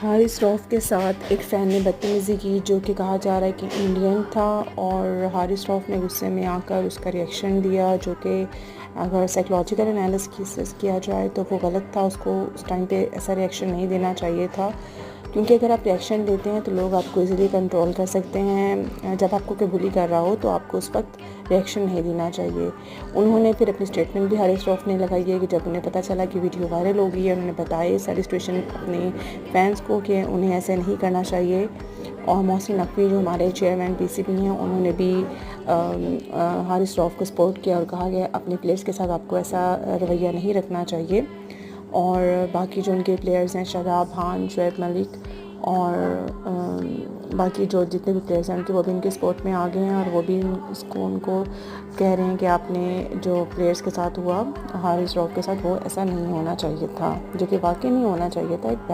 हारिस रऊफ़ के साथ एक फ़ैन ने बदतमीज़ी की, जो कि कहा जा रहा है कि इंडियन था, और हारिस रऊफ़ ने गुस्से में आकर उसका रिएक्शन दिया, जो कि अगर साइकोलॉजिकल एनालिसिस किया जाए तो वो गलत था। उसको उस टाइम पे ऐसा रिएक्शन नहीं देना चाहिए था, क्योंकि अगर आप रिएक्शन देते हैं तो लोग आपको इजीली कंट्रोल कर सकते हैं। जब आपको कोई बुली कर रहा हो तो आपको उस वक्त रिएक्शन नहीं देना चाहिए। उन्होंने फिर अपनी स्टेटमेंट भी हारिस रऊफ़ ने लगाई है कि जब उन्हें पता चला कि वीडियो वायरल हो गई है, उन्होंने बताया सारी सिचुएशन अपने फैंस को कि उन्हें ऐसे नहीं करना चाहिए। और मोहसिन नकवी जो हमारे चेयरमैन पीसीबी हैं, उन्होंने भी हारिस रऊफ़ को सपोर्ट किया और कहा कि अपने प्लेयर्स के साथ आपको ऐसा रवैया नहीं रखना चाहिए। और बाकी जो उनके प्लेयर्स हैं, शादाब खान, शुएब मलिक और बाकी जो जितने भी प्लेयर्स हैं उनके, वो भी इनके सपोर्ट में आ गए हैं, और वो भी इसको उनको कह रहे हैं कि आपने जो प्लेयर्स के साथ हुआ हारिस रऊफ़ के साथ, वो ऐसा नहीं होना चाहिए था, जो कि वाकई नहीं होना चाहिए था। एक